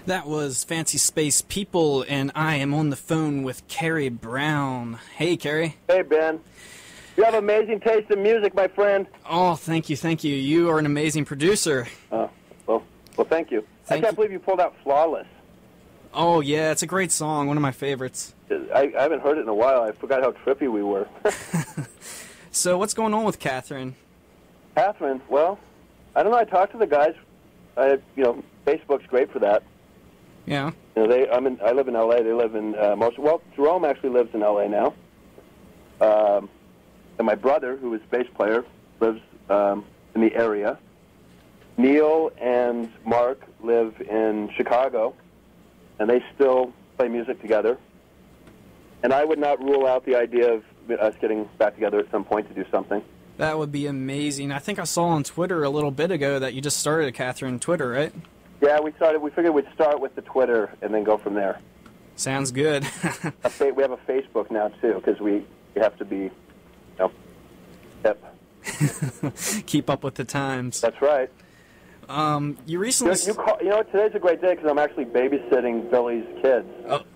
That was Fancy Space People, and I am on the phone with Kerry Brown. Hey, Kerry. Hey, Ben. You have amazing taste in music, my friend. Oh, thank you, thank you. You are an amazing producer. Well, thank you. I can't believe you pulled out Flawless. Oh, yeah, it's a great song, one of my favorites. I haven't heard it in a while. I forgot how trippy we were. So, what's going on with Catherine? Catherine, well, I don't know. I talked to the guys. Facebook's great for that. Yeah. I live in L.A. They live in Jerome actually lives in L.A. now. And my brother, who is a bass player, lives in the area. Neil and Mark live in Chicago, and they still play music together. And I would not rule out the idea of us getting back together at some point to do something. That would be amazing. I think I saw on Twitter a little bit ago that you just started a Catherine Twitter, right? Yeah, we figured we'd start with the Twitter and then go from there. Sounds good. We have a Facebook now, too, because we have to be, hip. Keep up with the times. That's right. You recently... Today's a great day because I'm actually babysitting Billy's kids.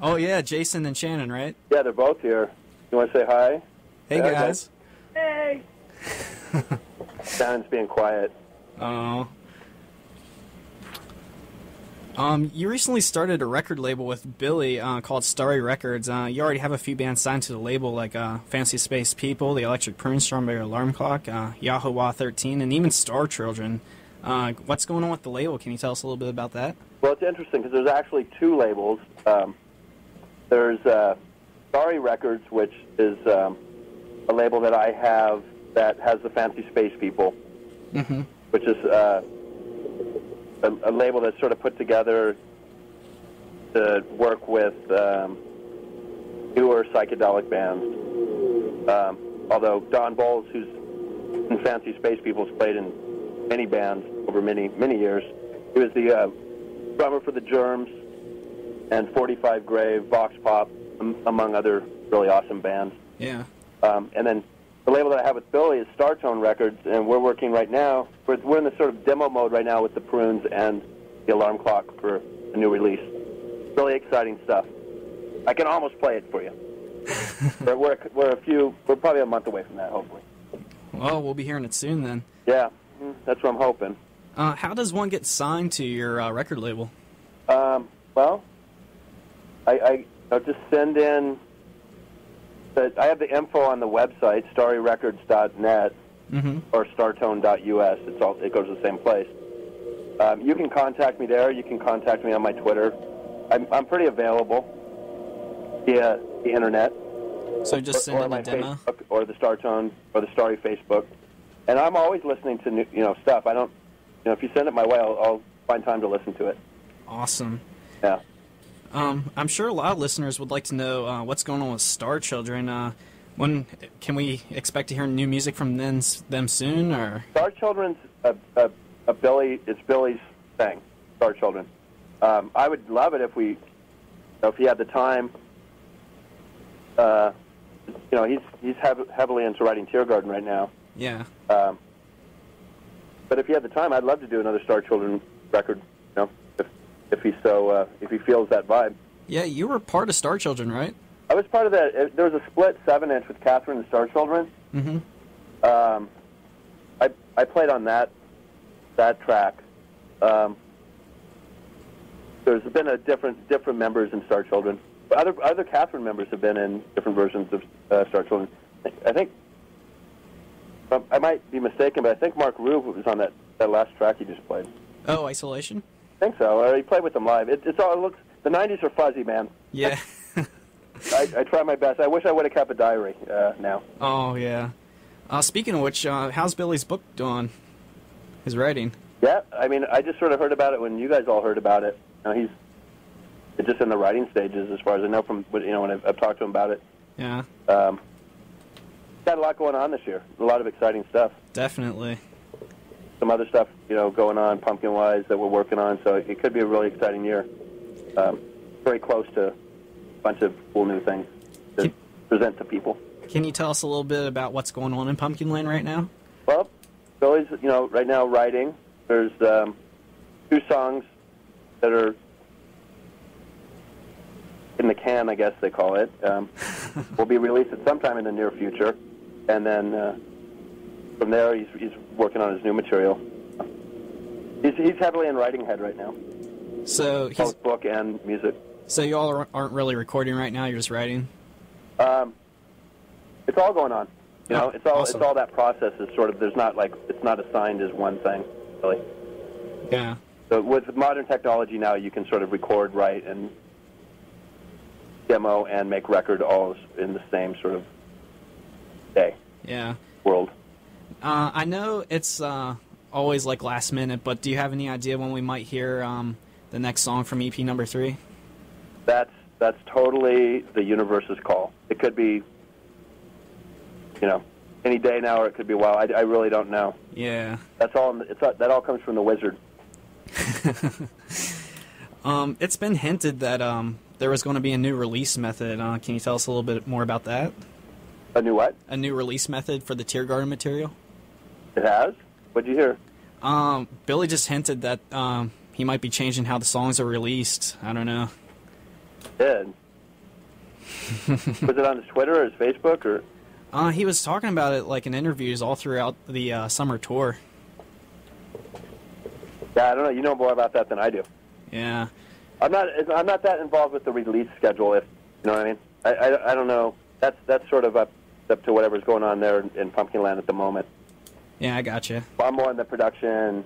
Oh, yeah, Jason and Shannon, right? Yeah, they're both here. You want to say hi? Hey, guys. Hey! Shannon's being quiet. Oh. You recently started a record label with Billy called Starry Records. You already have a few bands signed to the label, like Fancy Space People, The Electric Prune, Strawberry Alarm Clock, Yahoo 13, and even Star Children. What's going on with the label? Can you tell us a little bit about that? Well, it's interesting because there's actually two labels. There's Starry Records, which is a label that I have that has the Fancy Space People, which is a label that's sort of put together to work with newer psychedelic bands. Although Don Bowles, who's in Fancy Space People, has played in many bands over many, many years. He was the drummer for the Germs and 45 Grave, Vox Pop, among other really awesome bands. Yeah. And then the label that I have with Billy is Startone Records, and we're working right now. We're in the sort of demo mode right now with the Prunes and the Alarm Clock for a new release. Really exciting stuff. I can almost play it for you. We're probably a month away from that, hopefully. Well, we'll be hearing it soon then. Yeah, that's what I'm hoping. How does one get signed to your record label? Well, I'll just send in. I have the info on the website, starryrecords.net or startone.us. It goes to the same place. You can contact me there. You can contact me on my Twitter. I'm pretty available via the internet. So just send in a demo? Facebook, or the Startone or the Starry Facebook. And I'm always listening to new, stuff. I don't, if you send it my way, I'll find time to listen to it. Awesome. Yeah. I'm sure a lot of listeners would like to know what's going on with Star Children. When can we expect to hear new music from them soon? Or Star Children's it's Billy's thing. Star Children. I would love it if he had the time. He's heavily into writing Tear Garden right now. Yeah. But if he had the time, I'd love to do another Star Children record. If he feels that vibe. Yeah, you were part of Star Children, right? I was part of that. There was a split 7-inch with Catherine and Star Children. I played on that track. There's been a different members in Star Children. But other Catherine members have been in different versions of Star Children. I think I might be mistaken, but I think Mark Rube was on that last track you just played. Oh, Isolation? I think so. He played with them live. It looks. The 90s are fuzzy, man. Yeah. I try my best. I wish I would have kept a diary now. Oh, yeah. Speaking of which, how's Billy's book doing? His writing? Yeah, I just sort of heard about it when you guys all heard about it. He's just in the writing stages, as far as I know from when I've talked to him about it. Yeah. Got a lot going on this year. A lot of exciting stuff. Definitely. Some other stuff, going on pumpkin-wise that we're working on. So it could be a really exciting year. Very close to a bunch of cool new things to present to people. Can you tell us a little bit about what's going on in Pumpkinland right now? Well, Billy's, right now writing. There's 2 songs that are in the can, I guess they call it. Will be released at sometime in the near future, and then from there he's working on his new material. He's heavily in writing head right now. So he's both book and music. So you all aren't really recording right now. You're just writing. It's all going on. You know, it's all awesome. It's all that process is sort of it's not assigned as one thing, really. Yeah. So with modern technology now, you can sort of record, write, and demo and make record all in the same sort of day. Yeah. World. I know it's always like last minute, but do you have any idea when we might hear the next song from EP number 3? That's totally the universe's call. It could be, any day now, or it could be a while. I really don't know. Yeah. That's all. That all comes from the wizard. It's been hinted that there was going to be a new release method. Can you tell us a little bit more about that? A new what? A new release method for the Tear Garden material. It has? What'd you hear? Billy just hinted that he might be changing how the songs are released. I don't know. Did? Was it on his Twitter or his Facebook or? He was talking about it like in interviews all throughout the summer tour. Yeah, I don't know. You know more about that than I do. Yeah. I'm not that involved with the release schedule. If you know what I mean. I don't know. That's sort of up to whatever's going on there in Pumpkinland at the moment. Yeah, I gotcha. I'm more in the production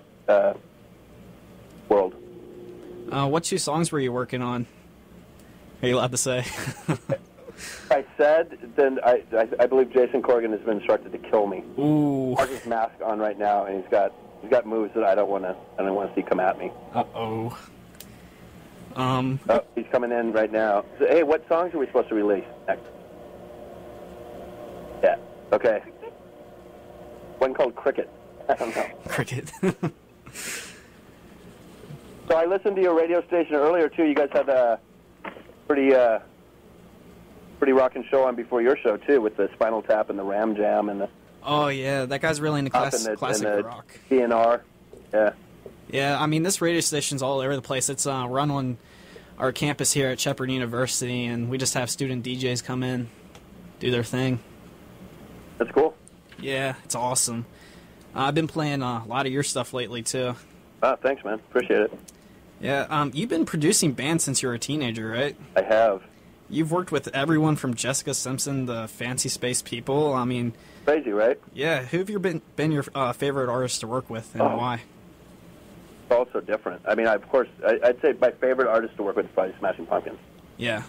world. What 2 songs were you working on? Are you allowed to say? I said, then I believe Jason Corrigan has been instructed to kill me. Ooh. He has his mask on right now, and he's got moves that I don't want to see come at me. Uh-oh. Oh, he's coming in right now. So, hey, what songs are we supposed to release next? Yeah. Okay. One called Cricket. I don't know. Cricket. So I listened to your radio station earlier too. You guys had a pretty rocking show on before your show too, with the Spinal Tap and the Ram Jam and the. Oh yeah, that guy's really into classic rock. DNR. Yeah. Yeah, I mean this radio station's all over the place. It's run on our campus here at Shepherd University, and we just have student DJs come in, do their thing. That's cool. Yeah, it's awesome. I've been playing a lot of your stuff lately too. Oh, thanks, man. Appreciate it. Yeah, you've been producing bands since you were a teenager, right? I have. You've worked with everyone from Jessica Simpson to Fancy Space People. I mean, crazy, right? Yeah. Who have you been your favorite artist to work with, and why? It's all so different. I mean, of course, I'd say my favorite artist to work with is probably Smashing Pumpkins. Yeah.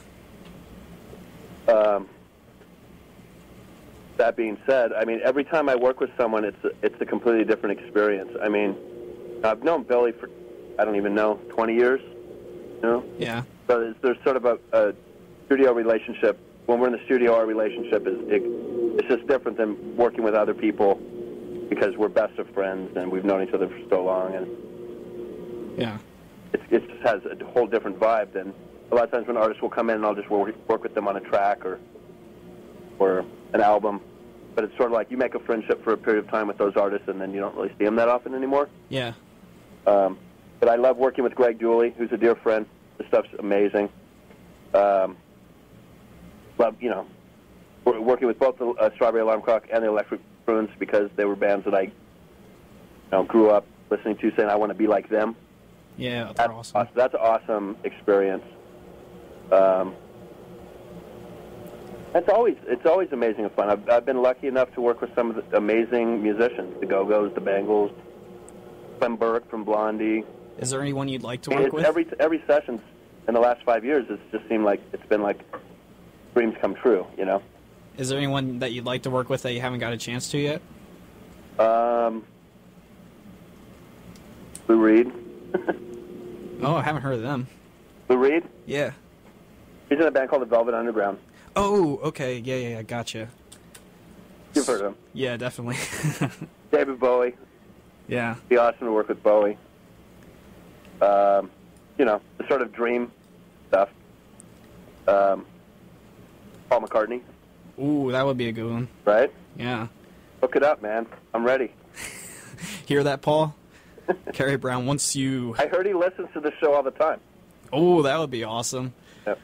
That being said, I mean, every time I work with someone, it's a completely different experience. I mean, I've known Billy for, I don't even know, 20 years, you know? Yeah. So there's sort of a studio relationship. When we're in the studio, our relationship it's just different than working with other people because we're best of friends and we've known each other for so long. And yeah, it just has a whole different vibe than a lot of times when artists will come in and I'll just work with them on a track or an album. But it's sort of like you make a friendship for a period of time with those artists and then you don't really see them that often anymore. Yeah. But I love working with Greg Dooley, who's a dear friend. This stuff's amazing. Love, working with both the Strawberry Alarm Clock and the Electric Prunes because they were bands that I grew up listening to, saying I want to be like them. Yeah, that's awesome. That's an awesome experience. It's always amazing and fun. I've been lucky enough to work with some of the amazing musicians, the Go-Go's, the Bangles, Clem Burke from Blondie. Is there anyone you'd like to work with? Every session in the last 5 years, it's just seemed like it's been like dreams come true, you know? Is there anyone that you'd like to work with that you haven't got a chance to yet? Lou Reed. Oh, I haven't heard of them. Lou Reed? Yeah. He's in a band called the Velvet Underground. Oh, okay. Yeah, gotcha. You've heard of him. Yeah, definitely. David Bowie. Yeah. It'd be awesome to work with Bowie. The sort of dream stuff. Paul McCartney. Ooh, that would be a good one. Right? Yeah. Hook it up, man. I'm ready. Hear that, Paul? Kerry Brown wants you. I heard he listens to the show all the time. Oh, that would be awesome. Yep.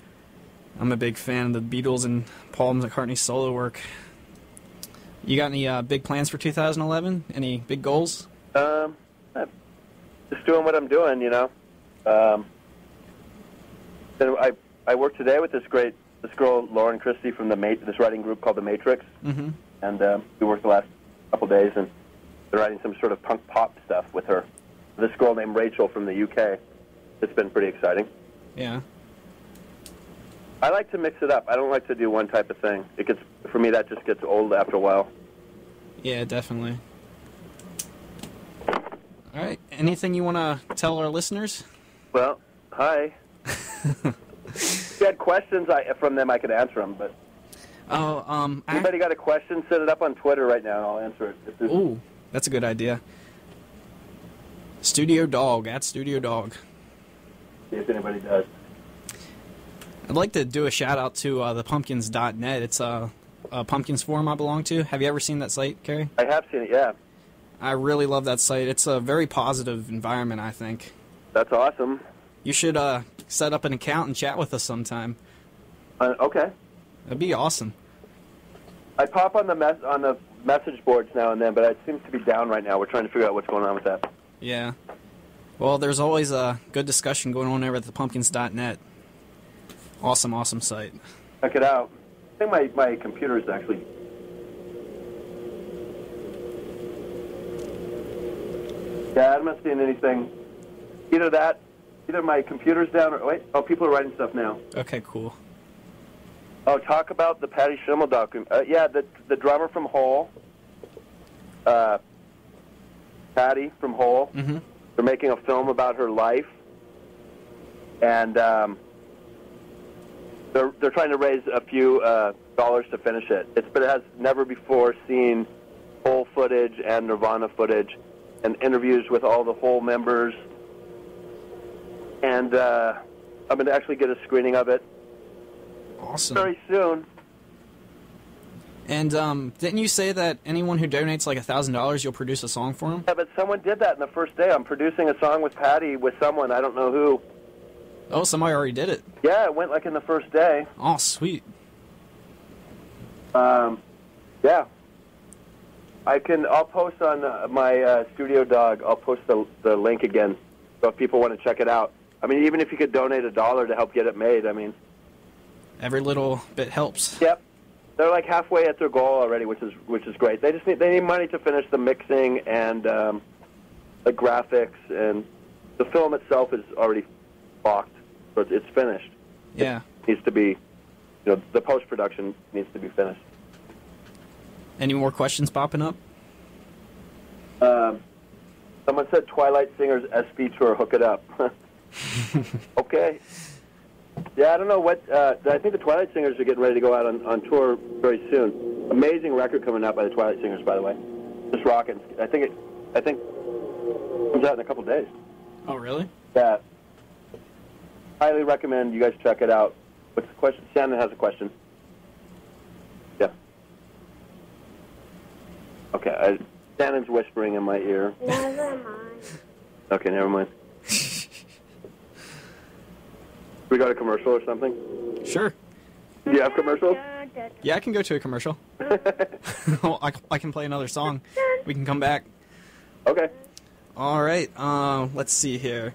I'm a big fan of the Beatles and Paul McCartney's solo work. You got any big plans for 2011? Any big goals? Just doing what I'm doing, you know. I worked today with this girl Lauren Christie from this writing group called The Matrix, and we worked the last couple days, and they're writing some sort of punk pop stuff with her. This girl named Rachel from the UK. It's been pretty exciting. Yeah. I like to mix it up. I don't like to do one type of thing. For me, that just gets old after a while. Yeah, definitely. All right. Anything you want to tell our listeners? Well, hi. If you had questions from them, I could answer them. But anybody got a question? Send it up on Twitter right now, and I'll answer it. Ooh, that's a good idea. Studio Dog at Studio Dog. See if anybody does. I'd like to do a shout out to thepumpkins.net. It's a Pumpkins forum I belong to. Have you ever seen that site, Kerry? I have seen it, yeah. I really love that site. It's a very positive environment, I think. That's awesome. You should set up an account and chat with us sometime. Okay. That'd be awesome. I pop on the message boards now and then, but it seems to be down right now. We're trying to figure out what's going on with that. Yeah. Well, there's always a good discussion going on over at thepumpkins.net. Awesome site. Check it out. I think my computer is actually... Yeah, I'm not seeing anything. Either my computer's down or... Wait, people are writing stuff now. Okay, cool. Oh, talk about the Patty Schimmel documentary. Yeah, the drummer from Hole, Patty from Hole, they're making a film about her life, and they're trying to raise a few dollars to finish it. But it has never before seen Hole footage and Nirvana footage, and interviews with all the Hole members. And I'm going to actually get a screening of it. Awesome. Very soon. And didn't you say that anyone who donates like $1,000, you'll produce a song for them? Yeah, but someone did that in the first day. I'm producing a song with Patty with someone. I don't know who. Oh, somebody already did it. Yeah, it went like in the first day. Oh, sweet. Yeah. I'll post on my Studio Dog. I'll post the link again, so if people want to check it out. I mean, even if you could donate $1 to help get it made, I mean. Every little bit helps. Yep. They're like halfway at their goal already, which is great. They need money to finish the mixing and the graphics, and the film itself is already locked, so it's finished. Yeah. It needs to be, the post-production needs to be finished. Any more questions popping up? Someone said Twilight Singer's SB tour, hook it up. Okay. Yeah, I don't know what. I think the Twilight Singers are getting ready to go out on tour very soon. Amazing record coming out by the Twilight Singers, by the way. Just rocking. I think it comes out in a couple of days. Oh, really? Yeah. Highly recommend you guys check it out. What's the question? Shannon has a question. Yeah. Okay. Shannon's whispering in my ear. Never mind. Okay, never mind. We got a commercial or something? Sure. Do you have commercials? Yeah, I can go to a commercial. I can play another song. We can come back. Okay. All right. Let's see here.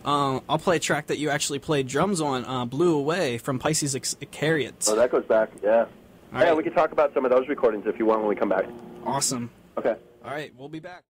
I'll play a track that you actually played drums on, Blew Away from Pisces Icariot. Oh, that goes back, yeah. All Yeah, right. we can talk about some of those recordings if you want when we come back. Awesome. Okay. All right, we'll be back.